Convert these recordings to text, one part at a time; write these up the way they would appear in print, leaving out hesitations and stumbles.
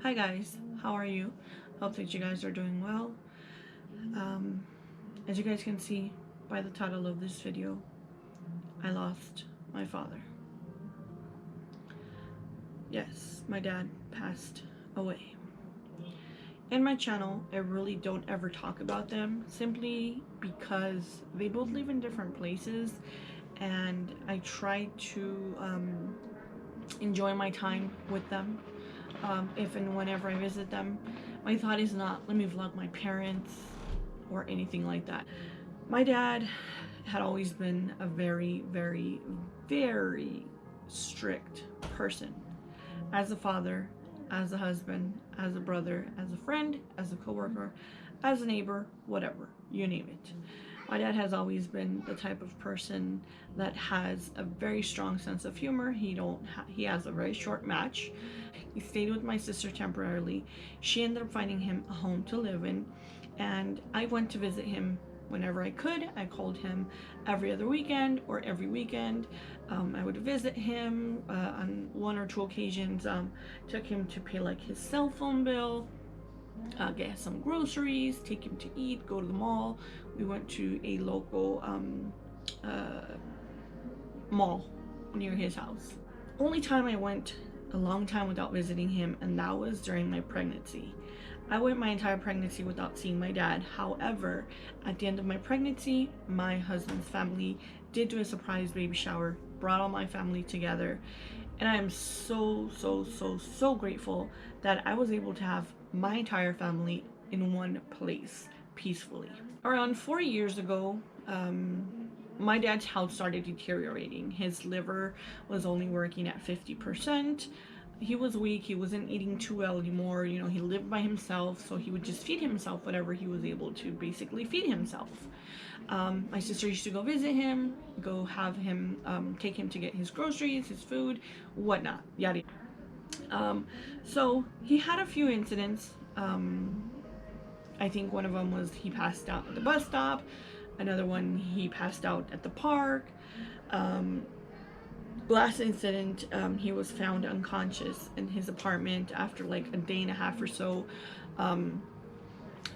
Hi guys, how are you? Hope that you guys are doing well. As you guys can see by the title of this video, I lost my father. Yes, my dad passed away. In my channel, I really don't ever talk about them simply because they both live in different places, and I try to enjoy my time with them. If and whenever I visit them, my thought is not, let me vlog my parents or anything like that. My dad had always been a very, very, very strict person. As a father, as a husband, as a brother, as a friend, as a coworker, as a neighbor, whatever, you name it. My dad has always been the type of person that has a very strong sense of humor. He has a very short match. He stayed with my sister temporarily. She ended up finding him a home to live in, and I went to visit him whenever I could. I called him every other weekend or every weekend. I would visit him on one or two occasions. Took him to pay like his cell phone bill, get some groceries, take him to eat, go to the mall. We went to a local mall near his house. Only time I went a long time without visiting him, and that was during my pregnancy. I went my entire pregnancy without seeing my dad. However, at the end of my pregnancy, my husband's family did do a surprise baby shower, brought all my family together, and I am so grateful that I was able to have my entire family in one place peacefully. Around 4 years ago, my dad's health started deteriorating. His liver was only working at 50%. He was weak. He wasn't eating too well anymore. You know, he lived by himself, so he would just feed himself whatever he was able to basically feed himself. My sister used to go visit him, go have him, take him to get his groceries, his food, whatnot, yada yada. So he had a few incidents. I think one of them was he passed out at the bus stop. Another one, he passed out at the park. Last incident, he was found unconscious in his apartment after like a day and a half or so.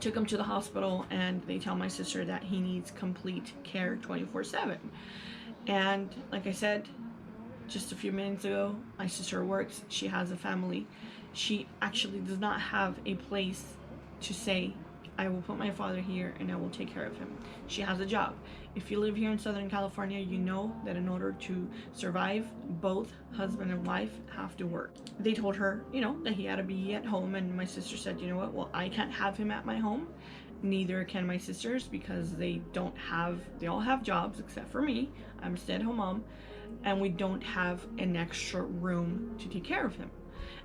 Took him to the hospital, and they tell my sister that he needs complete care 24/7. And like I said just a few minutes ago, my sister works, she has a family. She actually does not have a place to say, I will put my father here and I will take care of him. She has a job. If you live here in Southern California, you know that in order to survive, both husband and wife have to work. They told her, you know, that he had to be at home, and my sister said, you know what, well, I can't have him at my home. Neither can my sisters, because they all have jobs except for me. I'm a stay-at-home mom, and we don't have an extra room to take care of him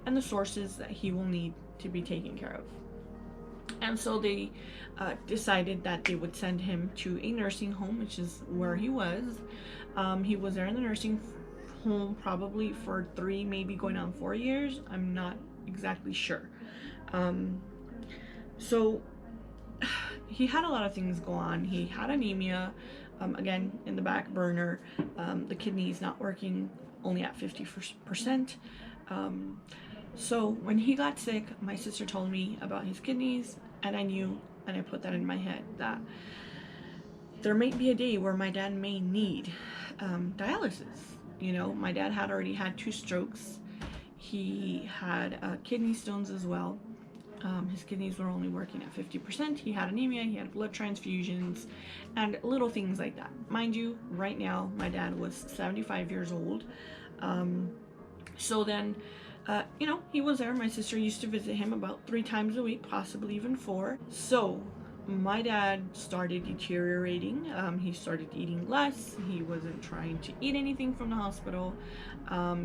and the sources that he will need to be taken care of. And so they decided that they would send him to a nursing home, which is where he was. He was there in the nursing home probably for 3, maybe going on 4 years. I'm not exactly sure. So he had a lot of things go on. He had anemia, again, in the back burner. The kidney's not working, only at 50%. So when he got sick, my sister told me about his kidneys, and I knew, and I put that in my head, that there might be a day where my dad may need dialysis. You know, my dad had already had 2 strokes. He had kidney stones as well. His kidneys were only working at 50%. He had anemia, he had blood transfusions, and little things like that. Mind you, right now, my dad was 75 years old. So then, you know, he was there. My sister used to visit him about 3 times a week, possibly even 4. So my dad started deteriorating. He started eating less. He wasn't trying to eat anything from the hospital.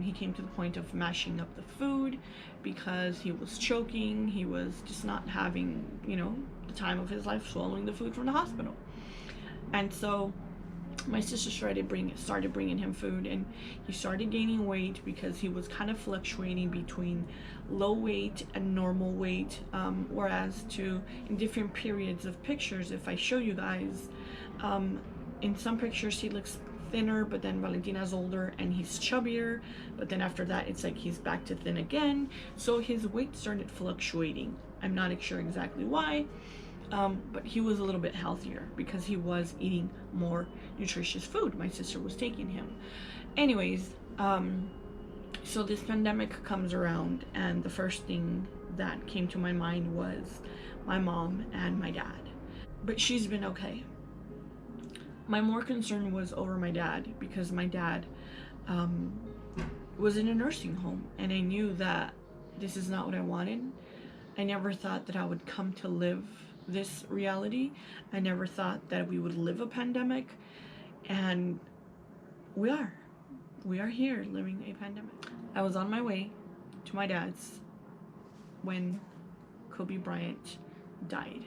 He came to the point of mashing up the food because he was choking. He was just not having, you know, the time of his life swallowing the food from the hospital. And so my sister started bringing him food, and he started gaining weight because he was kind of fluctuating between low weight and normal weight, whereas in different periods of pictures, if I show you guys, in some pictures he looks thinner, but then Valentina's older and he's chubbier, but then after that it's like he's back to thin again. So his weight started fluctuating. I'm not sure exactly why, but he was a little bit healthier because he was eating more nutritious food. My sister was taking him. Anyways, so this pandemic comes around, and the first thing that came to my mind was my mom and my dad. But she's been okay. My more concern was over my dad, because my dad was in a nursing home, and I knew that this is not what I wanted. I never thought that I would come to live this reality. I never thought that we would live a pandemic, and we are. We are here living a pandemic. I was on my way to my dad's when Kobe Bryant died.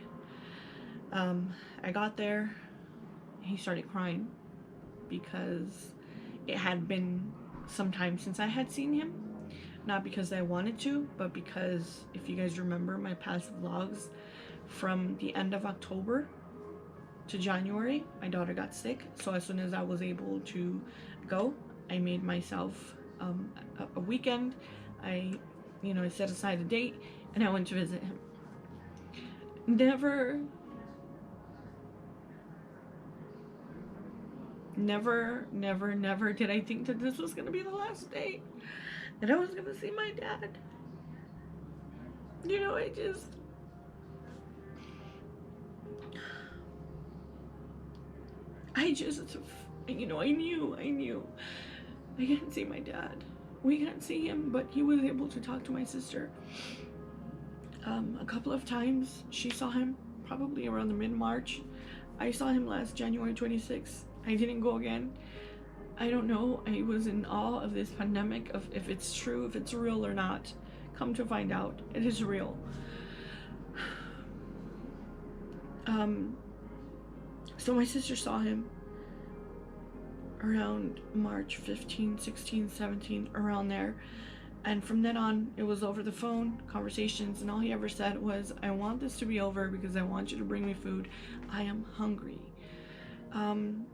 I got there, he started crying because it had been some time since I had seen him. Not because I wanted to, but because, if you guys remember my past vlogs, from the end of October to January, my daughter got sick. So as soon as I was able to go, I made myself a weekend. I set aside a date, and I went to visit him. Never did I think that this was gonna be the last day that I was gonna see my dad. I knew I can't see my dad. We can't see him, but he was able to talk to my sister. A couple of times she saw him, probably around the mid-March. I saw him last January 26th. I didn't go again. I don't know. I was in awe of this pandemic, of if it's true, if it's real or not. Come to find out, it is real. So my sister saw him around March 15, 16, 17, around there. And from then on, it was over the phone, conversations, and all he ever said was, I want this to be over because I want you to bring me food. I am hungry.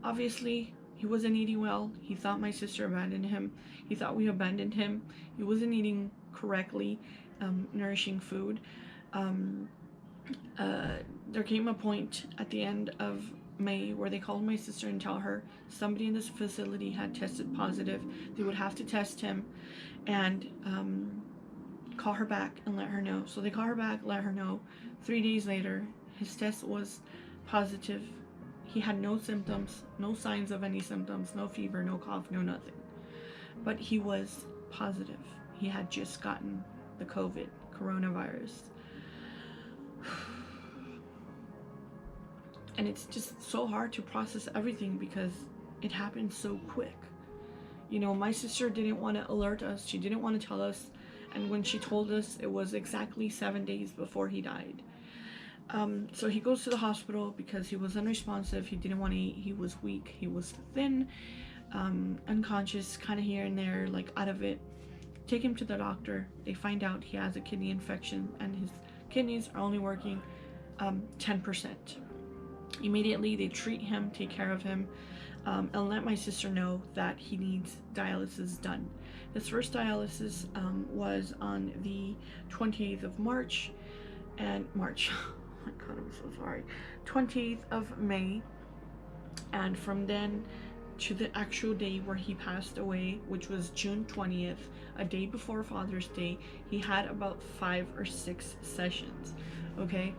Obviously, he wasn't eating well. He thought my sister abandoned him. He thought we abandoned him. He wasn't eating correctly, nourishing food. There came a point at the end of May where they called my sister and tell her somebody in this facility had tested positive. They would have to test him and call her back and let her know. So they call her back, let her know. 3 days later, his test was positive. He had no symptoms, no signs of any symptoms, no fever, no cough, no nothing. But he was positive. He had just gotten the coronavirus. And it's just so hard to process everything because it happened so quick. My sister didn't want to alert us. She didn't want to tell us. And when she told us, it was exactly 7 days before he died. So he goes to the hospital because he was unresponsive. He didn't want to eat. He was weak. He was thin, unconscious, kind of here and there, like out of it. Take him to the doctor. They find out he has a kidney infection and his kidneys are only working 10%. Immediately, they treat him, take care of him, and let my sister know that he needs dialysis done. His first dialysis was on the 28th of March, and oh my God, I'm so sorry, 28th of May, and from then to the actual day where he passed away, which was June 20th, a day before Father's Day, he had about 5 or 6 sessions, okay?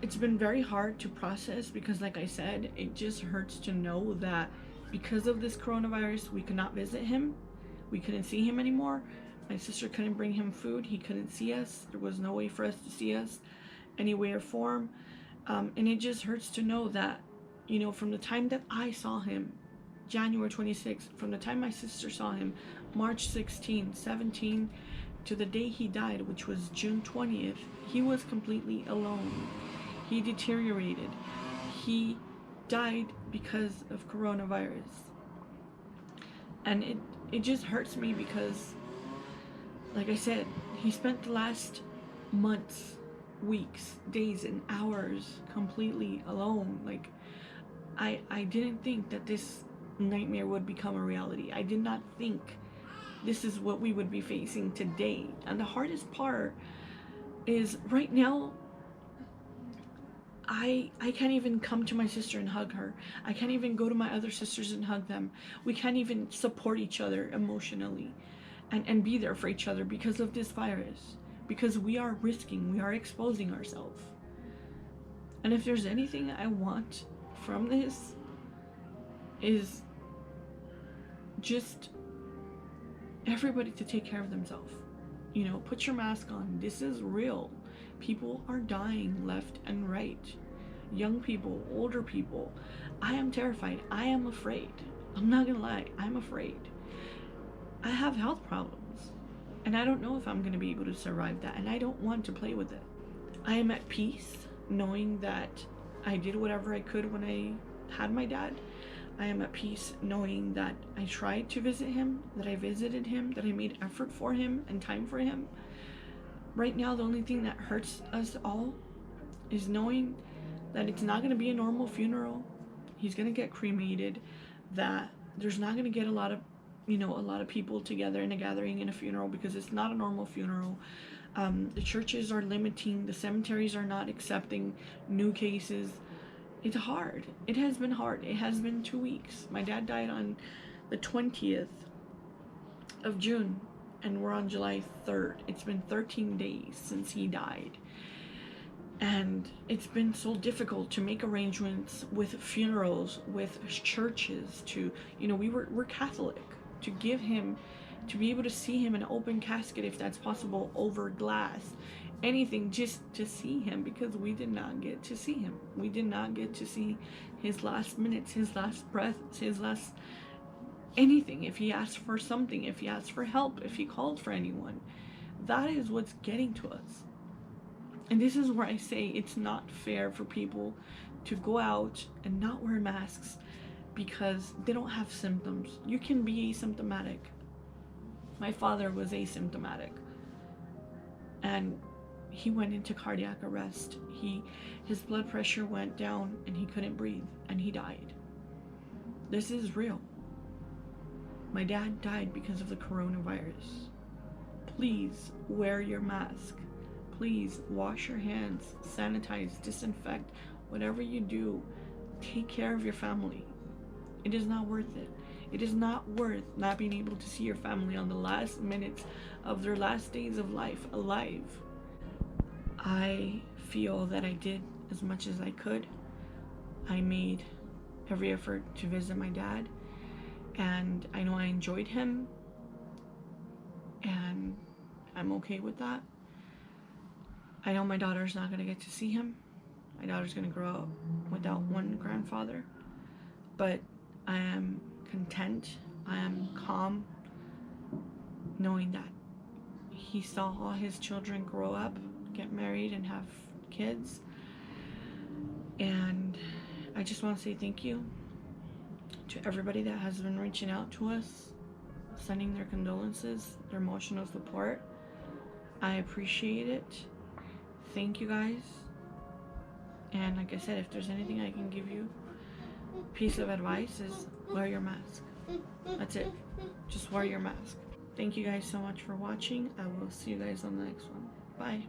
It's been very hard to process because, like I said, it just hurts to know that because of this coronavirus, we could not visit him. We couldn't see him anymore. My sister couldn't bring him food. He couldn't see us. There was no way for us to see us, any way or form. And it just hurts to know that, from the time that I saw him, January 26th, from the time my sister saw him, March 16, 17, to the day he died, which was June 20th, he was completely alone. He deteriorated. He died because of coronavirus. And it just hurts me because, like I said, he spent the last months, weeks, days, and hours completely alone. Like, I didn't think that this nightmare would become a reality. I did not think this is what we would be facing today. And the hardest part is right now, I can't even come to my sister and hug her. I can't even go to my other sisters and hug them. We can't even support each other emotionally and be there for each other because of this virus. Because we are exposing ourselves. And if there's anything I want from this, is just everybody to take care of themselves. You know, put your mask on. This is real. People are dying left and right. Young people, older people. I am terrified. I am afraid. I'm not gonna lie. I'm afraid. I have health problems. And I don't know if I'm gonna be able to survive that. And I don't want to play with it. I am at peace knowing that I did whatever I could when I had my dad. I am at peace knowing that I tried to visit him, that I visited him, that I made effort for him and time for him. Right now, the only thing that hurts us all is knowing that it's not going to be a normal funeral. He's going to get cremated, that there's not going to get a lot of people together in a gathering in a funeral because it's not a normal funeral. The churches are limiting, the cemeteries are not accepting new cases. It's hard. It has been hard. It has been 2 weeks. My dad died on the 20th of June. And we're on July 3rd. It's been 13 days since he died. And it's been so difficult to make arrangements with funerals, with churches, to, we're Catholic, to give him, to be able to see him in an open casket if that's possible, over glass, anything just to see him, because we did not get to see him. We did not get to see his last minutes, his last breaths, his last anything. If he asked for something, if he asked for help, if he called for anyone, that is what's getting to us. And this is where I say it's not fair for people to go out and not wear masks because they don't have symptoms. You can be asymptomatic. My father was asymptomatic and he went into cardiac arrest. His blood pressure went down and he couldn't breathe and he died. This is real. My dad died because of the coronavirus. Please wear your mask. Please wash your hands, sanitize, disinfect, whatever you do. Take care of your family. It is not worth it. It is not worth not being able to see your family on the last minutes of their last days of life alive. I feel that I did as much as I could. I made every effort to visit my dad. And I know I enjoyed him, and I'm okay with that. I know my daughter's not going to get to see him. My daughter's going to grow up without one grandfather. But I am content, I am calm, knowing that he saw all his children grow up, get married, and have kids. And I just want to say thank you to everybody that has been reaching out to us, sending their condolences, their emotional support. I appreciate it. Thank you guys. And like I said, if there's anything I can give you, piece of advice is wear your mask. That's it. Just wear your mask. Thank you guys so much for watching. I will see you guys on the next one. Bye.